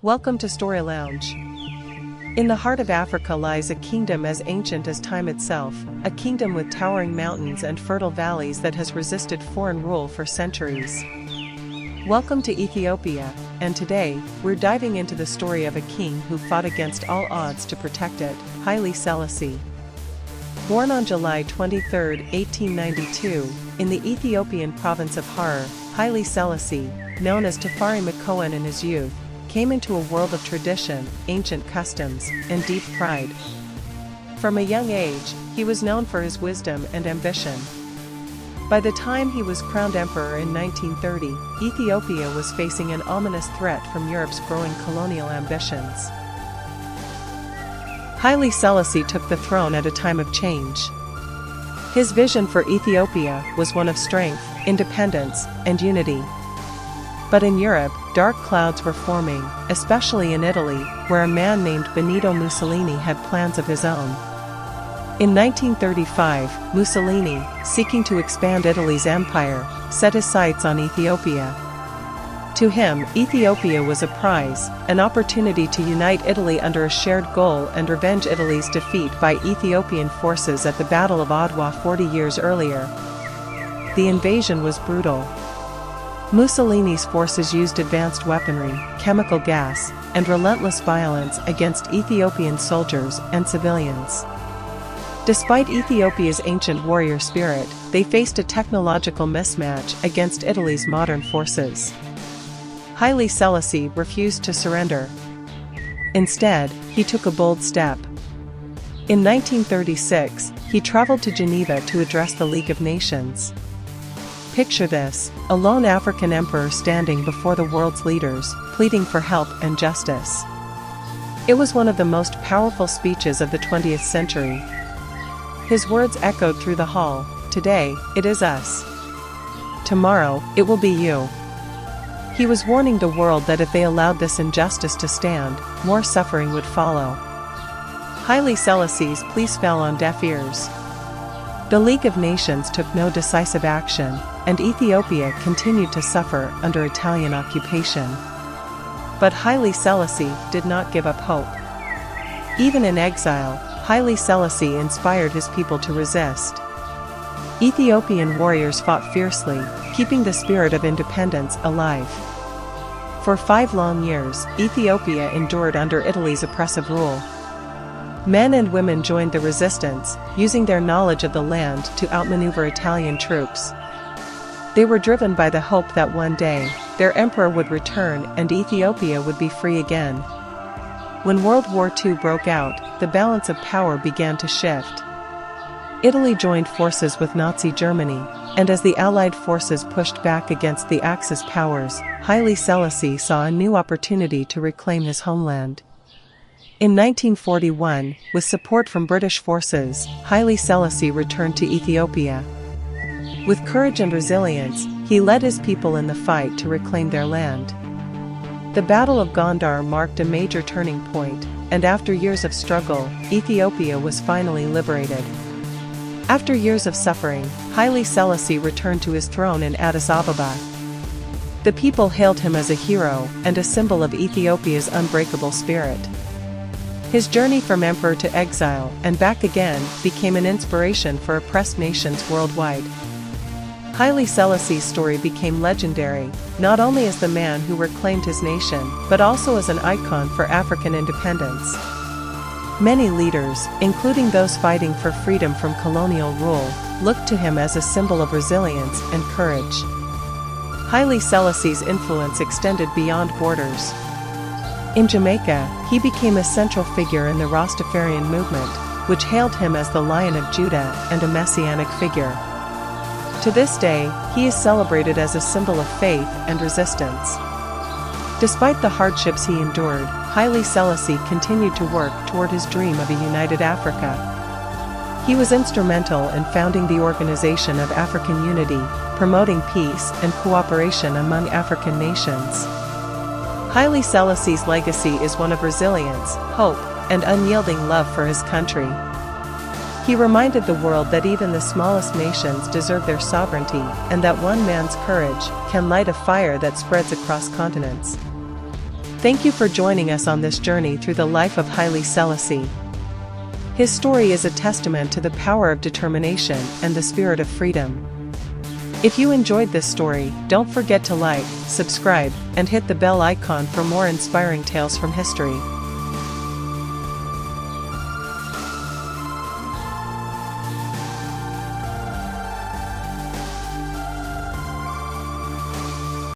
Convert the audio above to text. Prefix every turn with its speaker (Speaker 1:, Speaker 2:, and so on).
Speaker 1: Welcome to Story Lounge. In the heart of Africa lies a kingdom as ancient as time itself, a kingdom with towering mountains and fertile valleys that has resisted foreign rule for centuries. Welcome to Ethiopia, and today, we're diving into the story of a king who fought against all odds to protect it, Haile Selassie. Born on July 23, 1892, in the Ethiopian province of Harar, Haile Selassie, known as Tafari Makonnen in his youth, came into a world of tradition, ancient customs, and deep pride. From a young age, he was known for his wisdom and ambition. By the time he was crowned emperor in 1930, Ethiopia was facing an ominous threat from Europe's growing colonial ambitions. Haile Selassie took the throne at a time of change. His vision for Ethiopia was one of strength, independence, and unity. But in Europe, dark clouds were forming, especially in Italy, where a man named Benito Mussolini had plans of his own. In 1935, Mussolini, seeking to expand Italy's empire, set his sights on Ethiopia. To him, Ethiopia was a prize, an opportunity to unite Italy under a shared goal and revenge Italy's defeat by Ethiopian forces at the Battle of Adwa 40 years earlier. The invasion was brutal. Mussolini's forces used advanced weaponry, chemical gas, and relentless violence against Ethiopian soldiers and civilians. Despite Ethiopia's ancient warrior spirit, they faced a technological mismatch against Italy's modern forces. Haile Selassie refused to surrender. Instead, he took a bold step. In 1936, he traveled to Geneva to address the League of Nations. Picture this, a lone African emperor standing before the world's leaders, pleading for help and justice. It was one of the most powerful speeches of the 20th century. His words echoed through the hall, "Today, it is us. Tomorrow, it will be you." He was warning the world that if they allowed this injustice to stand, more suffering would follow. Haile Selassie's pleas fell on deaf ears. The League of Nations took no decisive action, and Ethiopia continued to suffer under Italian occupation. But Haile Selassie did not give up hope. Even in exile, Haile Selassie inspired his people to resist. Ethiopian warriors fought fiercely, keeping the spirit of independence alive. For 5 long years, Ethiopia endured under Italy's oppressive rule. Men and women joined the resistance, using their knowledge of the land to outmaneuver Italian troops. They were driven by the hope that one day, their emperor would return and Ethiopia would be free again. When World War II broke out, the balance of power began to shift. Italy joined forces with Nazi Germany, and as the Allied forces pushed back against the Axis powers, Haile Selassie saw a new opportunity to reclaim his homeland. In 1941, with support from British forces, Haile Selassie returned to Ethiopia. With courage and resilience, he led his people in the fight to reclaim their land. The Battle of Gondar marked a major turning point, and after years of struggle, Ethiopia was finally liberated. After years of suffering, Haile Selassie returned to his throne in Addis Ababa. The people hailed him as a hero and a symbol of Ethiopia's unbreakable spirit. His journey from emperor to exile and back again became an inspiration for oppressed nations worldwide. Haile Selassie's story became legendary, not only as the man who reclaimed his nation, but also as an icon for African independence. Many leaders, including those fighting for freedom from colonial rule, looked to him as a symbol of resilience and courage. Haile Selassie's influence extended beyond borders. In Jamaica, he became a central figure in the Rastafarian movement, which hailed him as the Lion of Judah and a messianic figure. To this day, he is celebrated as a symbol of faith and resistance. Despite the hardships he endured, Haile Selassie continued to work toward his dream of a united Africa. He was instrumental in founding the Organization of African Unity, promoting peace and cooperation among African nations. Haile Selassie's legacy is one of resilience, hope, and unyielding love for his country. He reminded the world that even the smallest nations deserve their sovereignty, and that one man's courage can light a fire that spreads across continents. Thank you for joining us on this journey through the life of Haile Selassie. His story is a testament to the power of determination and the spirit of freedom. If you enjoyed this story, don't forget to like, subscribe, and hit the bell icon for more inspiring tales from history.